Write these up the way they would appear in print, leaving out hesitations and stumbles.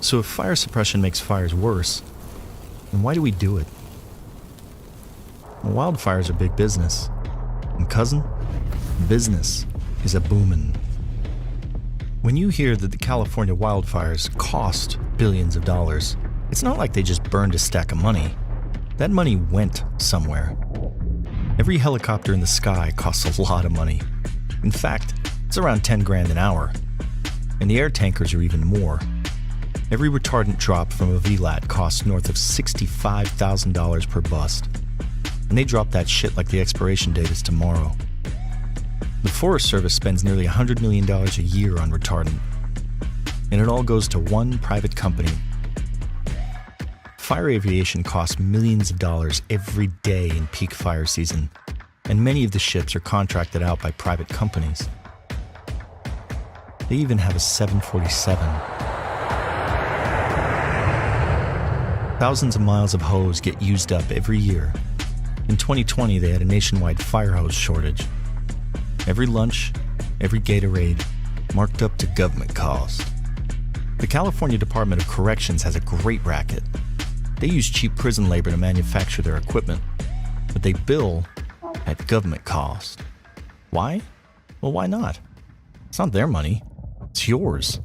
So if fire suppression makes fires worse, then why do we do it? Well, wildfires are big business. And cousin, business is a boomin'. When you hear that the California wildfires cost billions of dollars, it's not like they just burned a stack of money. That money went somewhere. Every helicopter in the sky costs a lot of money. In fact, it's around 10 grand an hour. And the air tankers are even more. Every retardant drop from a VLAT costs north of $65,000 per bust. And they drop that shit like the expiration date is tomorrow. The Forest Service spends nearly $100 million a year on retardant. And it all goes to one private company. Fire aviation costs millions of dollars every day in peak fire season, and many of the ships are contracted out by private companies. They even have a 747. Thousands of miles of hose get used up every year. In 2020, they had a nationwide fire hose shortage. Every lunch, every Gatorade, marked up to government cost. The California Department of Corrections has a great racket. They use cheap prison labor to manufacture their equipment, but they bill at government cost. Why? Well, why not? It's not their money. It's yours.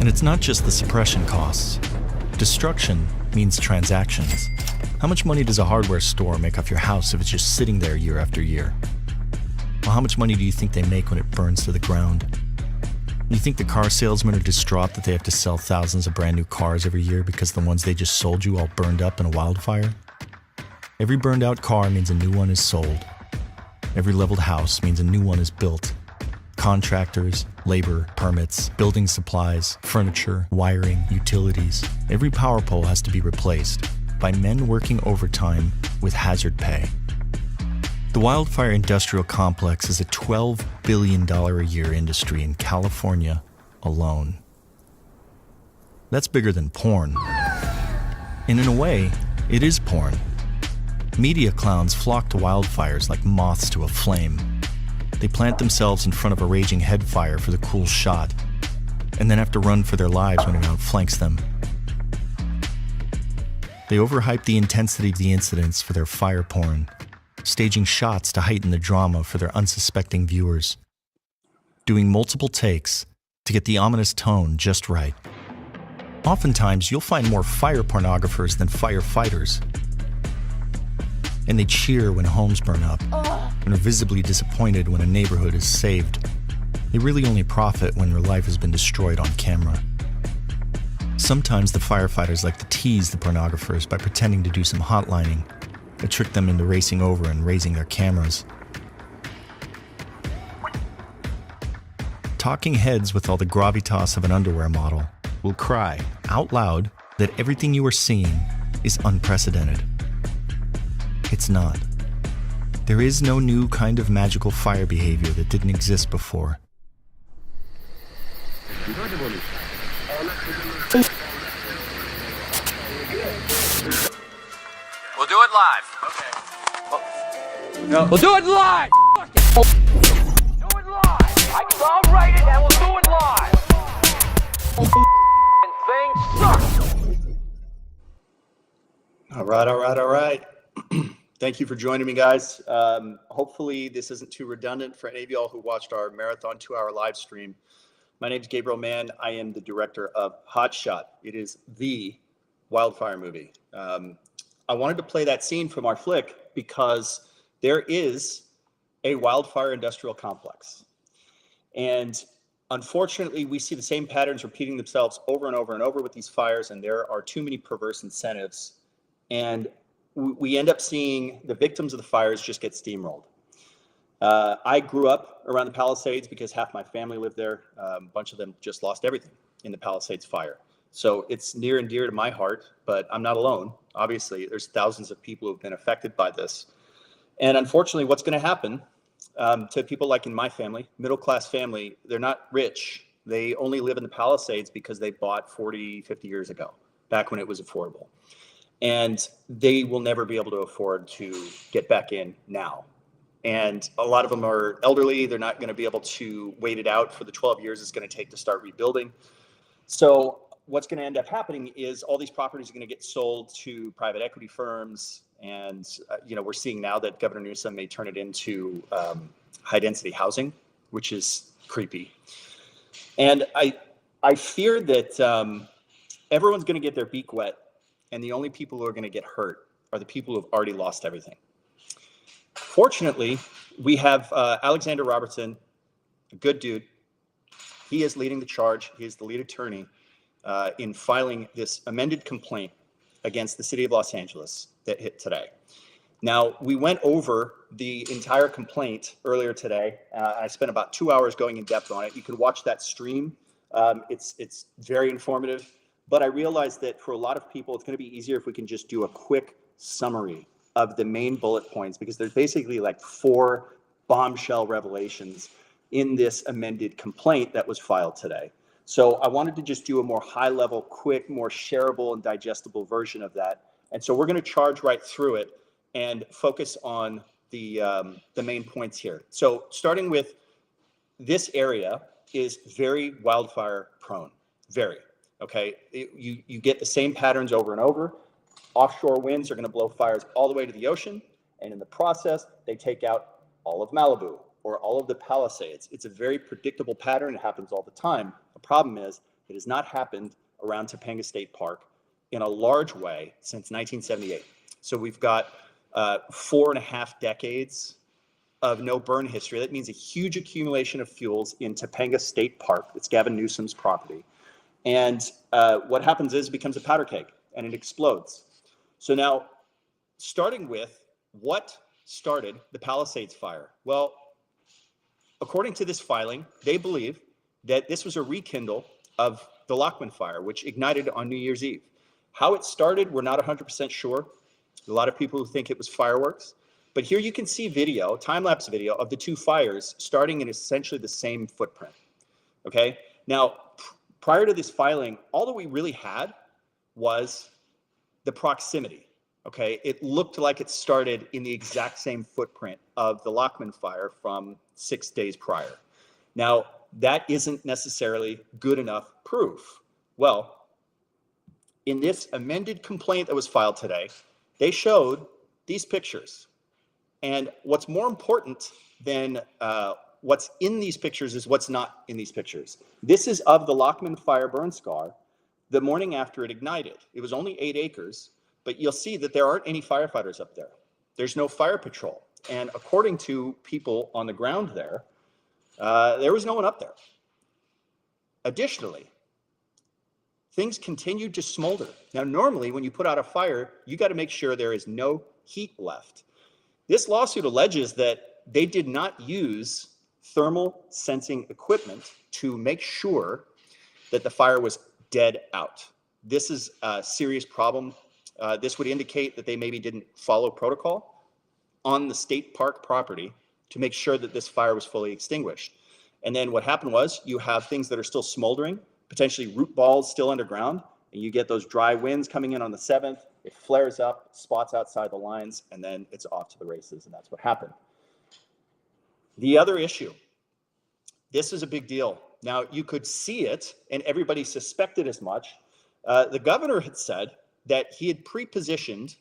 And it's not just the suppression costs. Destruction means transactions. How much money does a hardware store make off your house if it's just sitting there year after year? Well, how much money do you think they make when it burns to the ground? You think the car salesmen are distraught that they have to sell thousands of brand new cars every year because the ones they just sold you all burned up in a wildfire? Every burned out car means a new one is sold. Every leveled house means a new one is built. Contractors, labor, permits, building supplies, furniture, wiring, utilities. Every power pole has to be replaced by men working overtime with hazard pay. The wildfire industrial complex is a $12 billion a year industry in California alone. That's bigger than porn. And in a way, it is porn. Media clowns flock to wildfires like moths to a flame. They plant themselves in front of a raging headfire for the cool shot, and then have to run for their lives when it outflanks them. They overhype the intensity of the incidents for their fire porn, staging shots to heighten the drama for their unsuspecting viewers, doing multiple takes to get the ominous tone just right. Oftentimes, you'll find more fire pornographers than firefighters. And they cheer when homes burn up, and are visibly disappointed when a neighborhood is saved. They really only profit when their life has been destroyed on camera. Sometimes the firefighters like to tease the pornographers by pretending to do some hotlining, to trick them into racing over and raising their cameras. Talking heads with all the gravitas of an underwear model will cry out loud that everything you are seeing is unprecedented. It's not. There is no new kind of magical fire behavior that didn't exist before. We'll do it live. Okay. No. We'll do it live. Fuck it. Do it live. I'll write it and we'll do it live. Thing sucks. All right. Thank you for joining me, guys. Hopefully this isn't too redundant for any of y'all who watched our marathon 2-hour live stream. My name is Gabriel Mann. I am the director of Hot Shot. It is the wildfire movie. I wanted to play that scene from our flick because there is a wildfire industrial complex. And unfortunately, we see the same patterns repeating themselves over and over and over with these fires, and there are too many perverse incentives. And we end up seeing the victims of the fires just get steamrolled. I grew up around the Palisades because half my family lived there. A bunch of them just lost everything in the Palisades Fire. So it's near and dear to my heart, but I'm not alone. Obviously, there's thousands of people who have been affected by this. And unfortunately, what's going to happen to people like in my family, middle-class family, they're not rich. They only live in the Palisades because they bought 40, 50 years ago, back when it was affordable. And they will never be able to afford to get back in now. And a lot of them are elderly. They're not going to be able to wait it out for the 12 years it's going to take to start rebuilding. So what's going to end up happening is all these properties are going to get sold to private equity firms. And, we're seeing now that Governor Newsom may turn it into high density housing, which is creepy. And I fear that everyone's going to get their beak wet. And the only people who are going to get hurt are the people who have already lost everything. Fortunately, we have Alexander Robertson, a good dude. He is leading the charge. He is the lead attorney in filing this amended complaint against the city of Los Angeles that hit today. Now, we went over the entire complaint earlier today. I spent about 2 hours going in depth on it. You can watch that stream. It's very informative. But I realized that for a lot of people, it's going to be easier if we can just do a quick summary of the main bullet points, because there's basically like 4 bombshell revelations in this amended complaint that was filed today. So I wanted to just do a more high level, quick, more shareable and digestible version of that. And so we're going to charge right through it and focus on the main points here. So starting with, this area is very wildfire prone, very, okay? You get the same patterns over and over. Offshore winds are going to blow fires all the way to the ocean, and in the process, they take out all of Malibu or all of the Palisades. It's a very predictable pattern. It happens all the time. The problem is it has not happened around Topanga State Park in a large way since 1978. So we've got 4.5 decades of no burn history. That means a huge accumulation of fuels in Topanga State Park. It's Gavin Newsom's property. And what happens is it becomes a powder keg and it explodes. So now, starting with what started the Palisades Fire? Well, according to this filing, they believe that this was a rekindle of the Lockman Fire, which ignited on New Year's Eve. How it started, we're not 100% sure. A lot of people who think it was fireworks. But here you can see video, time-lapse video of the 2 fires starting in essentially the same footprint. Okay? Now, prior to this filing, all that we really had was the proximity. Okay? It looked like it started in the exact same footprint of the Lockman Fire from 6 days prior. Now, that isn't necessarily good enough proof. Well, in this amended complaint that was filed today, they showed these pictures. And what's more important than what's in these pictures is what's not in these pictures. This is of the Lockman Fire burn scar the morning after it ignited. It was only 8 acres, but you'll see that there aren't any firefighters up there. There's no fire patrol. And according to people on the ground there was no one up there. Additionally, things continued to smolder. Now, normally when you put out a fire, you got to make sure there is no heat left. This lawsuit alleges that they did not use thermal sensing equipment to make sure that the fire was dead out. This is a serious problem. This would indicate that they maybe didn't follow protocol on the state park property to make sure that this fire was fully extinguished. And then what happened was you have things that are still smoldering, potentially root balls still underground, and you get those dry winds coming in on the 7th. It flares up, spots outside the lines, and then it's off to the races, and that's what happened. The other issue, this is a big deal. Now, you could see it, and everybody suspected as much. The governor had said that he had pre-positioned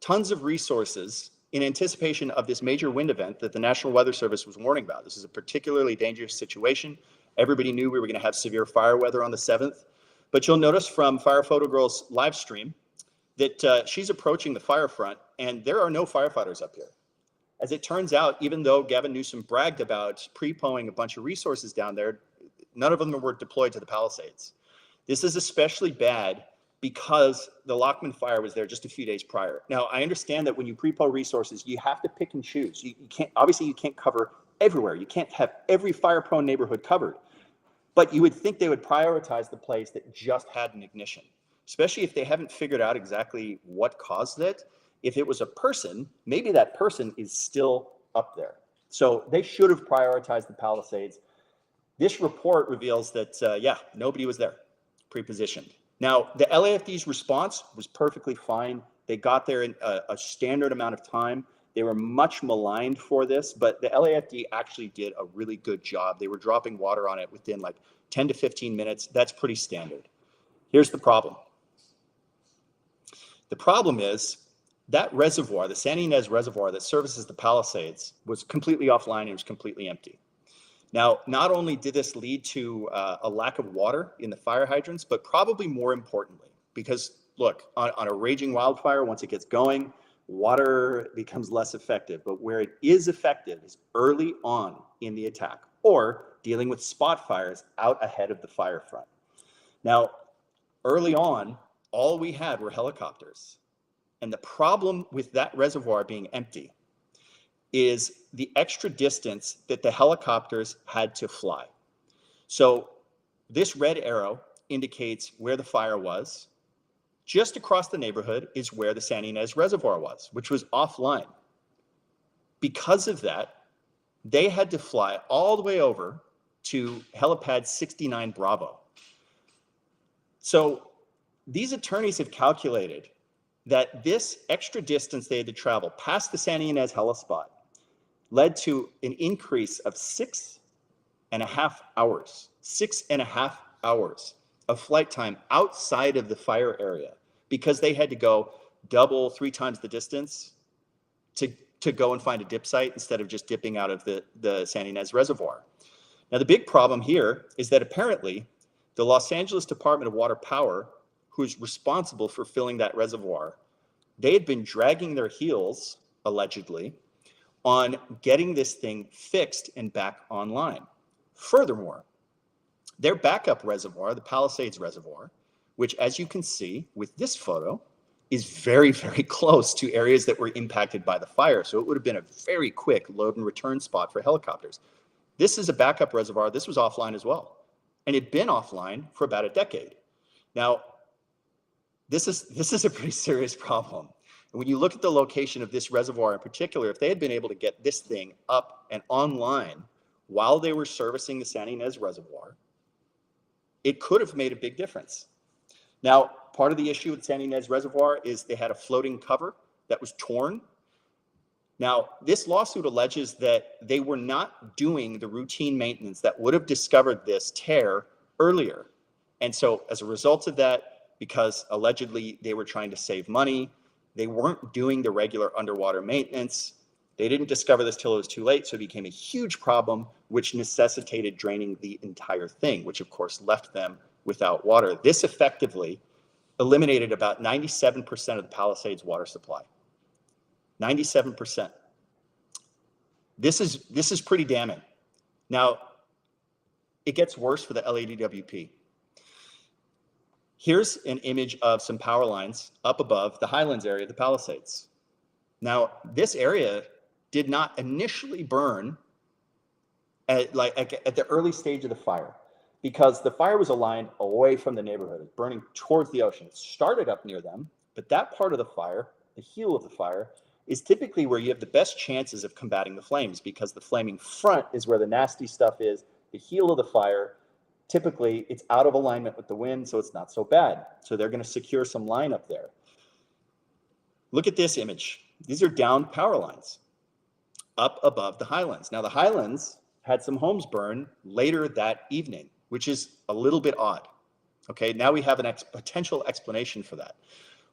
tons of resources in anticipation of this major wind event that the National Weather Service was warning about. This is a particularly dangerous situation. Everybody knew we were going to have severe fire weather on the 7th. But you'll notice from Fire Photo Girl's live stream that she's approaching the fire front, and there are no firefighters up here. As it turns out, even though Gavin Newsom bragged about pre-poing a bunch of resources down there, none of them were deployed to the Palisades. This is especially bad because the Lockman Fire was there just a few days prior. Now, I understand that when you pre-poe resources, you have to pick and choose. You can't, obviously, you can't cover everywhere. You can't have every fire-prone neighborhood covered. But you would think they would prioritize the place that just had an ignition, especially if they haven't figured out exactly what caused it. If it was a person, maybe that person is still up there. So they should have prioritized the Palisades. This report reveals that, yeah, nobody was there, pre-positioned. Now, the LAFD's response was perfectly fine. They got there in a standard amount of time. They were much maligned for this, but the LAFD actually did a really good job. They were dropping water on it within like 10 to 15 minutes. That's pretty standard. Here's the problem. The problem is that reservoir, the San Ynez Reservoir that services the Palisades, was completely offline and was completely empty. Now, not only did this lead to a lack of water in the fire hydrants, but probably more importantly, because look, on a raging wildfire, once it gets going, water becomes less effective. But where it is effective is early on in the attack, or dealing with spot fires out ahead of the fire front. Now, early on, all we had were helicopters. And the problem with that reservoir being empty is the extra distance that the helicopters had to fly. So this red arrow indicates where the fire was. Just across the neighborhood is where the San Ynez Reservoir was, which was offline. Because of that, they had to fly all the way over to helipad 69 Bravo. So these attorneys have calculated that this extra distance they had to travel past the San Ynez helispot led to an increase of 6.5 hours, 6.5 hours of flight time outside of the fire area, because they had to go double, 3 times the distance to go and find a dip site instead of just dipping out of the San Ynez Reservoir. Now, the big problem here is that apparently the Los Angeles Department of Water Power, who's responsible for filling that reservoir, they had been dragging their heels, allegedly, on getting this thing fixed and back online. Furthermore, their backup reservoir, the Palisades Reservoir, which, as you can see with this photo, is very, very close to areas that were impacted by the fire. So it would have been a very quick load and return spot for helicopters. This is a backup reservoir. This was offline as well. And it'd been offline for about a decade. Now, this is a pretty serious problem. And when you look at the location of this reservoir in particular, if they had been able to get this thing up and online while they were servicing the San Ynez Reservoir, it could have made a big difference. Now, part of the issue with San Ynez Reservoir is they had a floating cover that was torn. Now, this lawsuit alleges that they were not doing the routine maintenance that would have discovered this tear earlier. And so as a result of that, because allegedly they were trying to save money, they weren't doing the regular underwater maintenance. They didn't discover this till it was too late, so it became a huge problem, which necessitated draining the entire thing, which of course left them without water. This effectively eliminated about 97% of the Palisades water supply. 97%. This is pretty damning. Now, it gets worse for the LADWP. Here's an image of some power lines up above the Highlands area of the Palisades. Now, this area did not initially burn at the early stage of the fire, because the fire was aligned away from the neighborhood. It's burning towards the ocean. It started up near them, but that part of the fire, the heel of the fire, is typically where you have the best chances of combating the flames, because the flaming front is where the nasty stuff is. The heel of the fire, typically it's out of alignment with the wind, so it's not so bad. So they're going to secure some line up there. Look at this image. These are downed power lines up above the Highlands. Now, the Highlands had some homes burn later that evening, which is a little bit odd. Okay, now we have a potential explanation for that.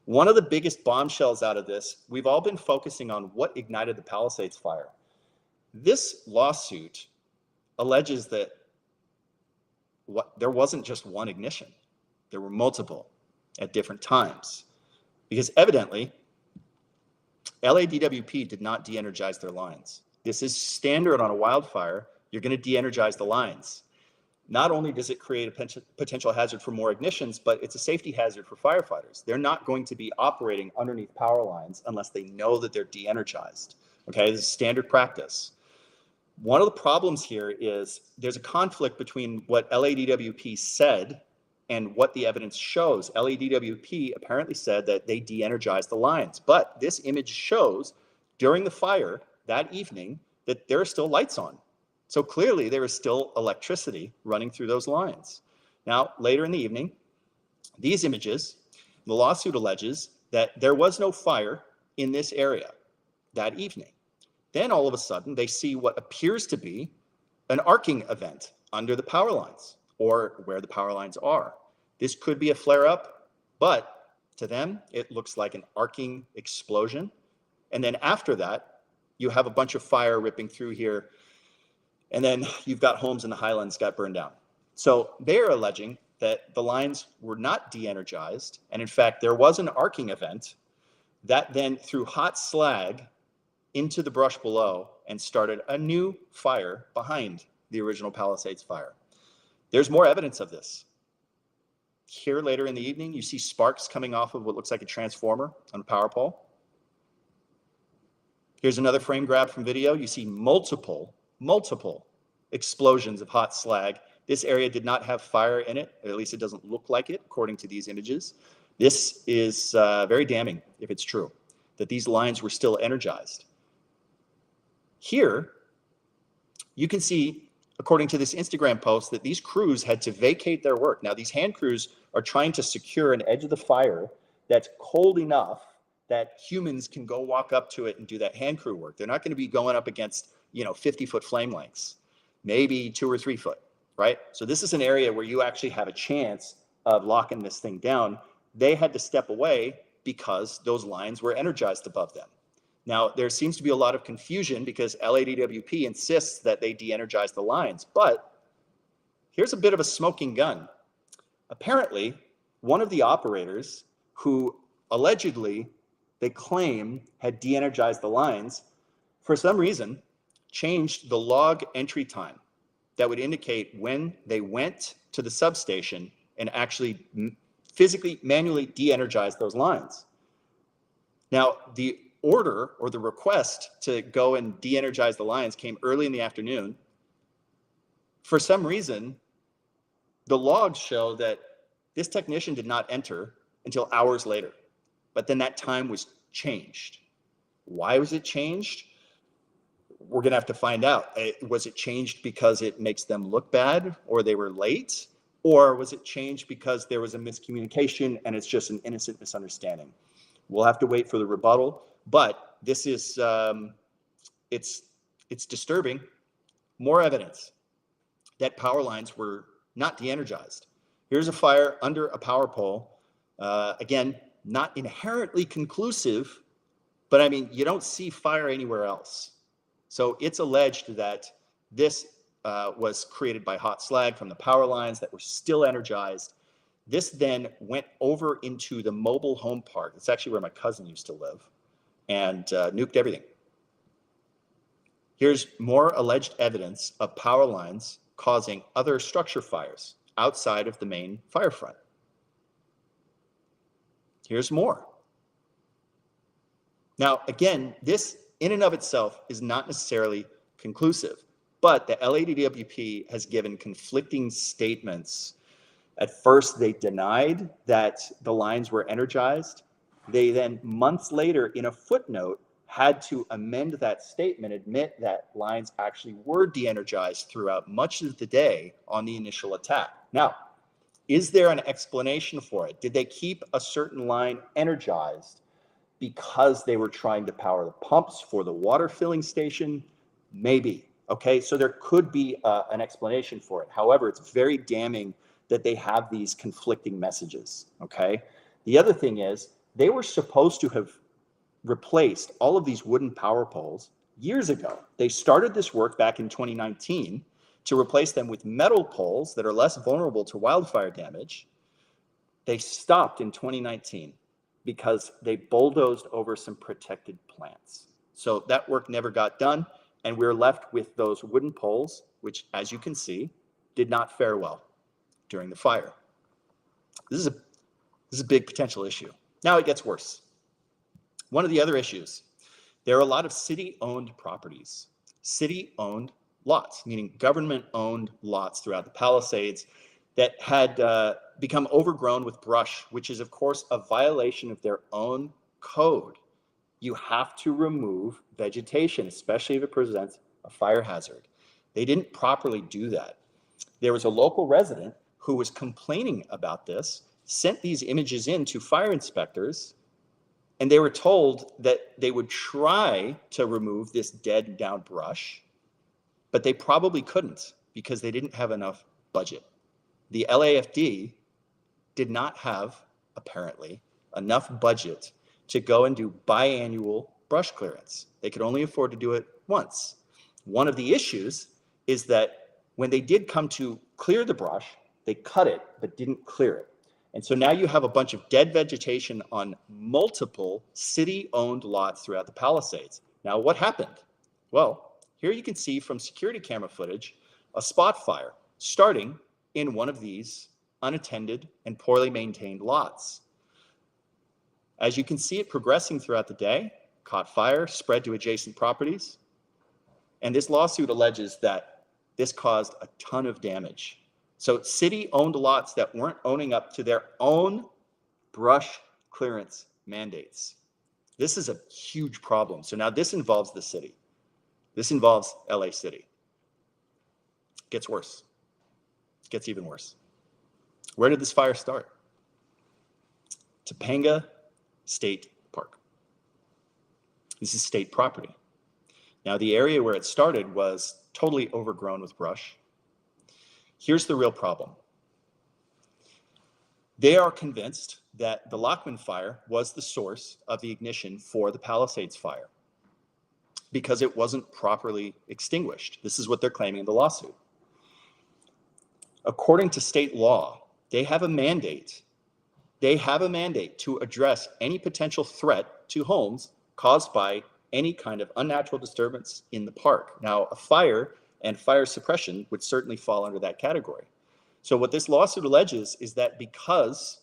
One of the biggest bombshells out of this, we've all been focusing on what ignited the Palisades fire. This lawsuit alleges that there wasn't just one ignition. There were multiple at different times, because evidently LADWP did not de-energize their lines. This is standard on a wildfire. You're going to de-energize the lines. Not only does it create a potential hazard for more ignitions, but it's a safety hazard for firefighters. They're not going to be operating underneath power lines unless they know that they're de-energized. Okay, this is standard practice. One of the problems here is there's a conflict between what LADWP said and what the evidence shows. LADWP apparently said that they de-energized the lines, but this image shows during the fire that evening that there are still lights on. So clearly there is still electricity running through those lines. Now, later in the evening, these images, the lawsuit alleges that there was no fire in this area. that evening. Then all of a sudden, they see what appears to be an arcing event under the power lines or where the power lines are. This could be a flare-up, but to them, it looks like an arcing explosion. And then after that, you have a bunch of fire ripping through here, and then you've got homes in the Highlands got burned down. So they're alleging that the lines were not de-energized, and in fact, there was an arcing event that then threw hot slag into the brush below and started a new fire behind the original Palisades fire. There's more evidence of this. Here later in the evening, you see sparks coming off of what looks like a transformer on a power pole. Here's another frame grab from video. You see multiple explosions of hot slag. This area did not have fire in it, or at least it doesn't look like it, according to these images. This is very damning, if it's true, that these lines were still energized. Here, you can see, according to this Instagram post, that these crews had to vacate their work. Now, these hand crews are trying to secure an edge of the fire that's cold enough that humans can go walk up to it and do that hand crew work. They're not going to be going up against, 50-foot flame lengths, maybe 2 or 3 foot, right? So this is an area where you actually have a chance of locking this thing down. They had to step away because those lines were energized above them. Now, there seems to be a lot of confusion because LADWP insists that they de-energize the lines, but here's a bit of a smoking gun. Apparently, one of the operators who allegedly they claim had de-energized the lines, for some reason, changed the log entry time that would indicate when they went to the substation and actually physically, manually de-energize those lines. Now, the order or the request to go and de-energize the lines came early in the afternoon. For some reason, the logs show that this technician did not enter until hours later, but then that time was changed. Why was it changed? We're going to have to find out. Was it changed because it makes them look bad or they were late? Or was it changed because there was a miscommunication and it's just an innocent misunderstanding? We'll have to wait for the rebuttal, but this is, it's disturbing. More evidence that power lines were not de-energized. Here's a fire under a power pole. Again, not inherently conclusive, but I mean, you don't see fire anywhere else. So it's alleged that this was created by hot slag from the power lines that were still energized. This then went over into the mobile home park. It's actually where my cousin used to live, and nuked everything. Here's more alleged evidence of power lines causing other structure fires outside of the main fire front. Here's more. Now, again, this in and of itself is not necessarily conclusive, but the LADWP has given conflicting statements. At first, they denied that the lines were energized. They then, months later, in a footnote, had to amend that statement, admit that lines actually were de-energized throughout much of the day on the initial attack. Now, is there an explanation for it? Did they keep a certain line energized because they were trying to power the pumps for the water filling station? Maybe. Okay, so there could be an explanation for it. However, it's very damning that they have these conflicting messages. Okay, the other thing is they were supposed to have replaced all of these wooden power poles years ago. They started this work back in 2019 to replace them with metal poles that are less vulnerable to wildfire damage. They stopped in 2019 because they bulldozed over some protected plants. So that work never got done, and we're left with those wooden poles, which, as you can see, did not fare well during the fire. This is a big potential issue. Now it gets worse. One of the other issues, there are a lot of city-owned properties, city-owned lots, meaning government-owned lots throughout the Palisades that had become overgrown with brush, which is, of course, a violation of their own code. You have to remove vegetation, especially if it presents a fire hazard. They didn't properly do that. There was a local resident who was complaining about this, sent these images in to fire inspectors, And they were told that they would try to remove this dead and down brush, but they probably couldn't because they didn't have enough budget. The LAFD did not have, apparently, enough budget to go and do biannual brush clearance. They could only afford to do it once. One of the issues is that when they did come to clear the brush, they cut it but didn't clear it. And so now you have a bunch of dead vegetation on multiple city-owned lots throughout the Palisades. Now, what happened? Well, here you can see from security camera footage a spot fire starting in one of these unattended and poorly maintained lots. As you can see it progressing throughout the day, caught fire, spread to adjacent properties. And this lawsuit alleges that this caused a ton of damage. So city-owned lots that weren't owning up to their own brush clearance mandates. This is a huge problem. So now this involves the city. This involves LA City. It gets worse. It gets even worse. Where did this fire start? Topanga State Park. This is state property. Now, the area where it started was totally overgrown with brush. Here's the real problem. They are convinced that the Lockman fire was the source of the ignition for the Palisades fire because it wasn't properly extinguished. This is what they're claiming in the lawsuit. According to state law, they have a mandate. They have a mandate to address any potential threat to homes caused by any kind of unnatural disturbance in the park. Now, a fire and fire suppression would certainly fall under that category. So what this lawsuit alleges is that because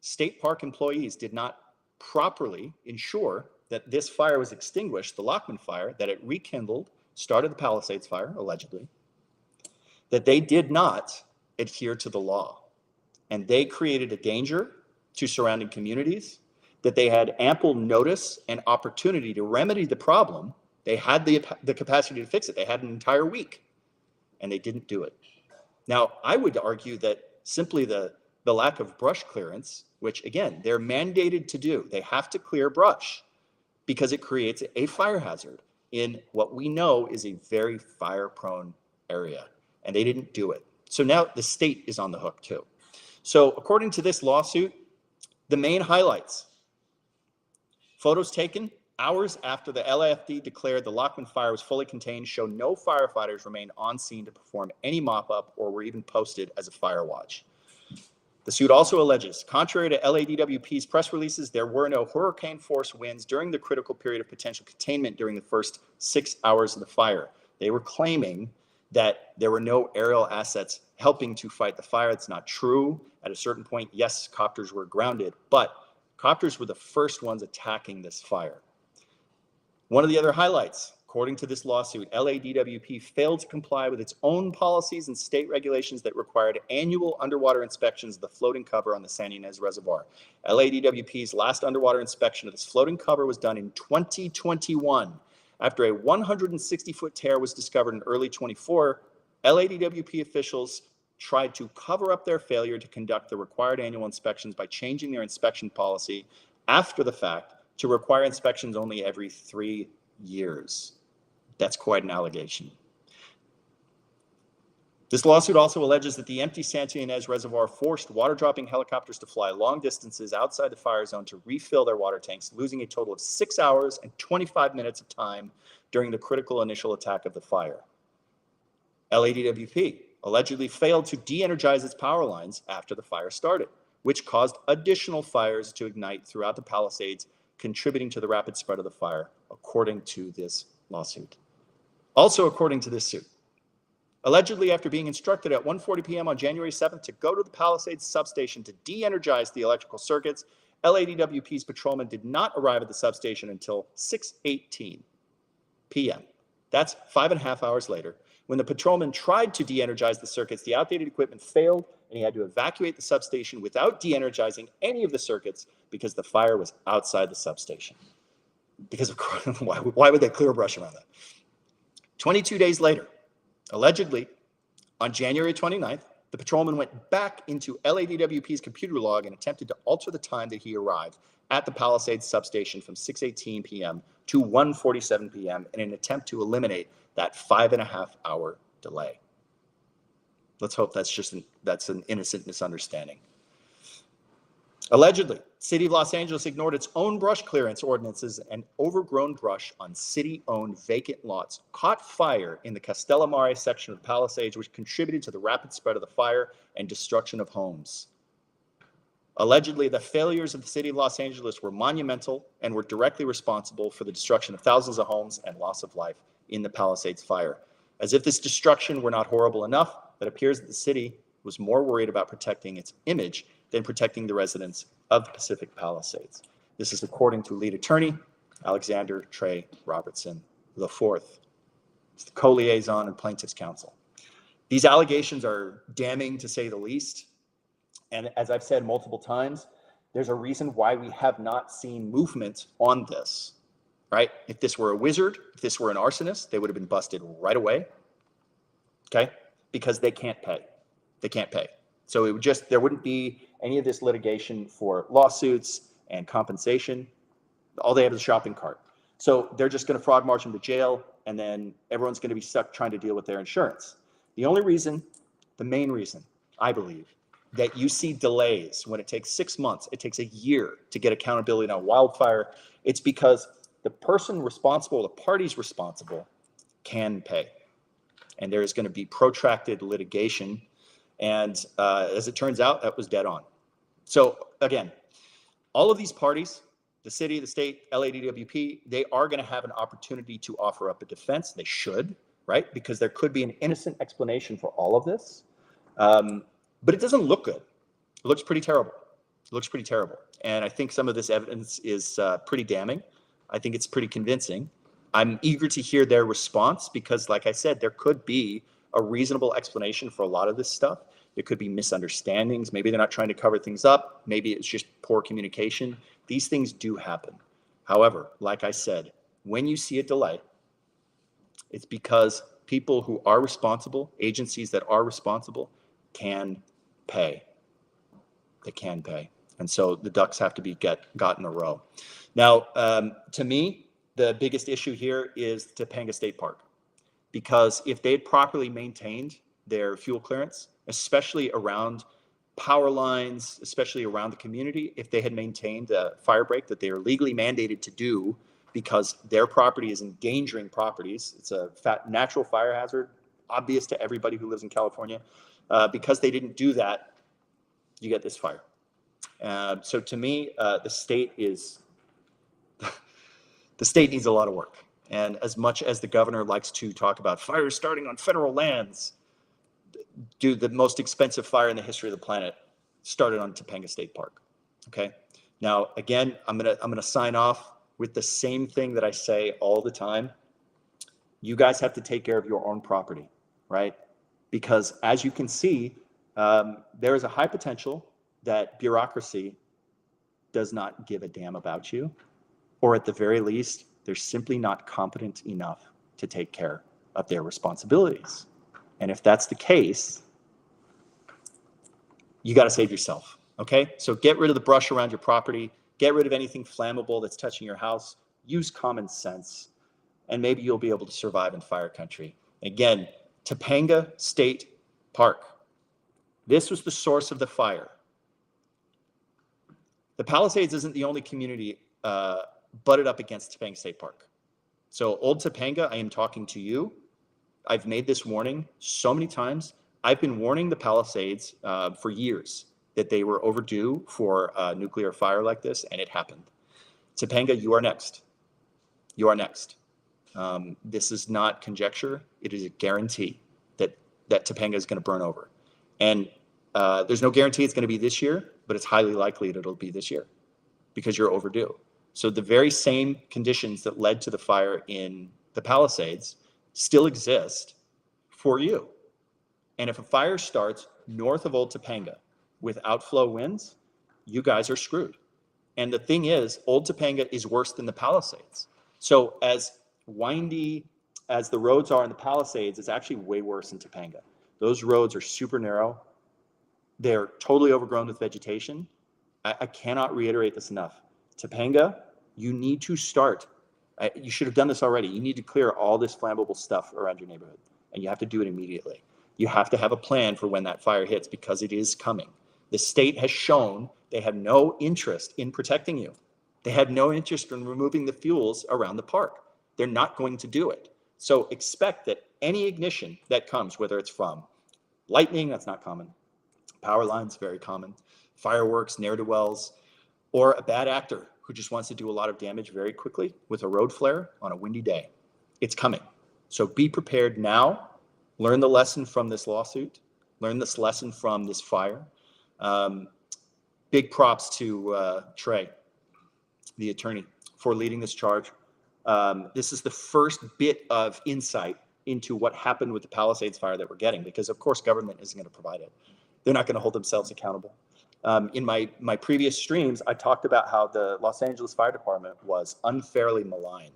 state park employees did not properly ensure that this fire was extinguished, the Lockman fire, that it rekindled, started the Palisades fire, allegedly, that they did not adhere to the law. And they created a danger to surrounding communities, that they had ample notice and opportunity to remedy the problem. They had the capacity to fix it. They had an entire week, and they didn't do it. Now, I would argue that simply the lack of brush clearance, which, again, they're mandated to do. They have to clear brush because it creates a fire hazard in what we know is a very fire-prone area, and they didn't do it. So now the state is on the hook, too. So according to this lawsuit, the main highlights: photos taken hours after the LAFD declared the Lockman fire was fully contained show no firefighters remained on scene to perform any mop-up or were even posted as a fire watch. The suit also alleges, contrary to LADWP's press releases, there were no hurricane-force winds during the critical period of potential containment during the first 6 hours of the fire. They were claiming that there were no aerial assets helping to fight the fire. It's not true. At a certain point, yes, copters were grounded, but copters were the first ones attacking this fire. One of the other highlights, according to this lawsuit, LADWP failed to comply with its own policies and state regulations that required annual underwater inspections of the floating cover on the San Ynez Reservoir. LADWP's last underwater inspection of this floating cover was done in 2021. After a 160-foot tear was discovered in early 24, LADWP officials tried to cover up their failure to conduct the required annual inspections by changing their inspection policy after the fact to require inspections only every 3 years. That's quite an allegation. This lawsuit also alleges that the empty San Ynez Reservoir forced water-dropping helicopters to fly long distances outside the fire zone to refill their water tanks, losing a total of 6 hours and 25 minutes of time during the critical initial attack of the fire. LADWP allegedly failed to de-energize its power lines after the fire started, which caused additional fires to ignite throughout the Palisades, contributing to the rapid spread of the fire, according to this lawsuit. Also, according to this suit, allegedly after being instructed at 1:40 p.m. on January 7th to go to the Palisades substation to de-energize the electrical circuits, LADWP's patrolman did not arrive at the substation until 6:18 p.m. That's 5.5 hours later. When the patrolman tried to de-energize the circuits, the outdated equipment failed, and he had to evacuate the substation without de-energizing any of the circuits because the fire was outside the substation. Because of course, why would they clear brush around that? 22 days later, allegedly, on January 29th, The patrolman went back into LADWP's computer log and attempted to alter the time that he arrived at the Palisades substation from 6:18 p.m. to 1:47 p.m. in an attempt to eliminate that 5.5-hour delay. Let's hope that's an innocent misunderstanding. Allegedly, City of Los Angeles ignored its own brush clearance ordinances, and overgrown brush on city-owned vacant lots caught fire in the Castellamare section of Palisades, which contributed to the rapid spread of the fire and destruction of homes. Allegedly, the failures of the City of Los Angeles were monumental and were directly responsible for the destruction of thousands of homes and loss of life in the Palisades Fire. As if this destruction were not horrible enough, it appears that the city was more worried about protecting its image than protecting the residents of the Pacific Palisades. This is according to lead attorney Alexander Trey Robertson IV. It's the co-liaison and plaintiff's counsel. These allegations are damning, to say the least. And as I've said multiple times, there's a reason why we have not seen movement on this, right? If this were a wizard, if this were an arsonist, they would have been busted right away, okay? Because they can't pay. They can't pay. So it would there wouldn't be any of this litigation for lawsuits and compensation. All they have is a shopping cart. So they're just going to frog march them to jail, and then everyone's going to be stuck trying to deal with their insurance. The only reason, the main reason, I believe, that you see delays when it takes 6 months, it takes a year to get accountability on wildfire, it's because the person responsible, the parties responsible, can pay. And there is going to be protracted litigation. And as it turns out, that was dead on. So again, all of these parties, the city, the state, LADWP, they are going to have an opportunity to offer up a defense. They should, right? Because there could be an innocent explanation for all of this. But it doesn't look good. It looks pretty terrible. It looks pretty terrible. And I think some of this evidence is pretty damning. I think it's pretty convincing. I'm eager to hear their response because, like I said, there could be a reasonable explanation for a lot of this stuff. There could be misunderstandings. Maybe they're not trying to cover things up. Maybe it's just poor communication. These things do happen. However, like I said, when you see a delay, it's because people who are responsible, agencies that are responsible, can pay. They can pay. And so the ducks have to be got in a row. Now, to me, the biggest issue here is Topanga State Park. Because if they had properly maintained their fuel clearance, especially around power lines, especially around the community, if they had maintained the fire break that they are legally mandated to do because their property is endangering properties, it's a natural fire hazard, obvious to everybody who lives in California. Because they didn't do that, you get this fire. So to me, the state needs a lot of work. And as much as the governor likes to talk about fires starting on federal lands, dude, the most expensive fire in the history of the planet started on Topanga State Park. Okay. Now, again, I'm gonna sign off with the same thing that I say all the time. You guys have to take care of your own property, right? Because as you can see, there is a high potential that bureaucracy does not give a damn about you, or at the very least, they're simply not competent enough to take care of their responsibilities. And if that's the case, you got to save yourself, okay? So get rid of the brush around your property, get rid of anything flammable that's touching your house, use common sense, and maybe you'll be able to survive in fire country. Again, Topanga State Park. This was the source of the fire. The Palisades isn't the only community butted up against Topanga State Park. So Old Topanga, I am talking to you. I've made this warning so many times. I've been warning the Palisades for years that they were overdue for a nuclear fire like this, and it happened. Topanga, you are next. You are next. This is not conjecture. It is a guarantee that Topanga is going to burn over. And there's no guarantee it's going to be this year, but it's highly likely that it'll be this year because you're overdue. So the very same conditions that led to the fire in the Palisades still exist for you. And if a fire starts north of Old Topanga with outflow winds, you guys are screwed. And the thing is, Old Topanga is worse than the Palisades. So as windy as the roads are in the Palisades, it's actually way worse in Topanga. Those roads are super narrow. They're totally overgrown with vegetation. I cannot reiterate this enough. Topanga, you need to start. You should have done this already. You need to clear all this flammable stuff around your neighborhood, and you have to do it immediately. You have to have a plan for when that fire hits, because it is coming. The state has shown they have no interest in protecting you. They have no interest in removing the fuels around the park. They're not going to do it. So expect that any ignition that comes, whether it's from lightning, that's not common, power lines, very common, fireworks, ne'er-do-wells, or a bad actor who just wants to do a lot of damage very quickly with a road flare on a windy day. It's coming. So be prepared now. Learn the lesson from this lawsuit. Learn this lesson from this fire. Big props to Trey, the attorney, for leading this charge. This is the first bit of insight into what happened with the Palisades fire that we're getting, because of course government isn't going to provide it. They're not going to hold themselves accountable. In my previous streams, I talked about how the Los Angeles Fire Department was unfairly maligned,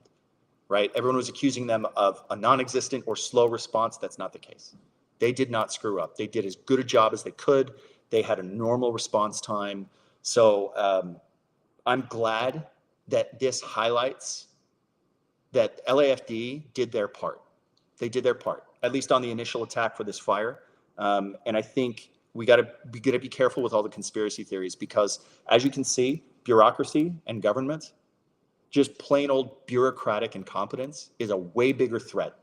right? Everyone was accusing them of a non-existent or slow response. That's not the case. They did not screw up. They did as good a job as they could. They had a normal response time. So I'm glad that this highlights that LAFD did their part. They did their part, at least on the initial attack for this fire. And I think we got to be careful with all the conspiracy theories, because as you can see, bureaucracy and government, just plain old bureaucratic incompetence, is a way bigger threat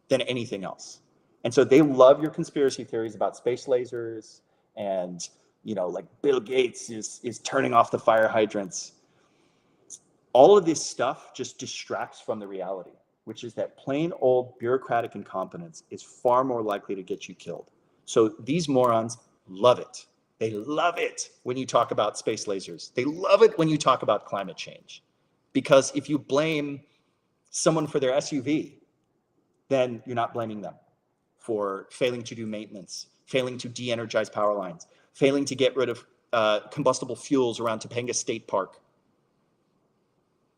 than anything else. And so they love your conspiracy theories about space lasers and, you know, like Bill Gates is turning off the fire hydrants. All of this stuff just distracts from the reality, which is that plain old bureaucratic incompetence is far more likely to get you killed. So these morons love it. They love it when you talk about space lasers. They love it when you talk about climate change. Because if you blame someone for their SUV, then you're not blaming them for failing to do maintenance, failing to de-energize power lines, failing to get rid of combustible fuels around Topanga State Park.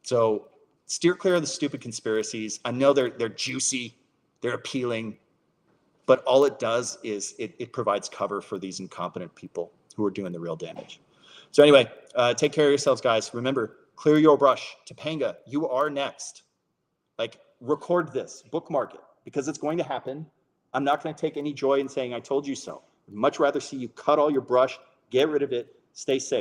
So steer clear of the stupid conspiracies. I know they're juicy, they're appealing, but all it does is it provides cover for these incompetent people who are doing the real damage. So anyway, take care of yourselves, guys. Remember, clear your brush. Topanga, you are next. Like, record this, bookmark it, because it's going to happen. I'm not going to take any joy in saying I told you so. I'd much rather see you cut all your brush, get rid of it, stay safe.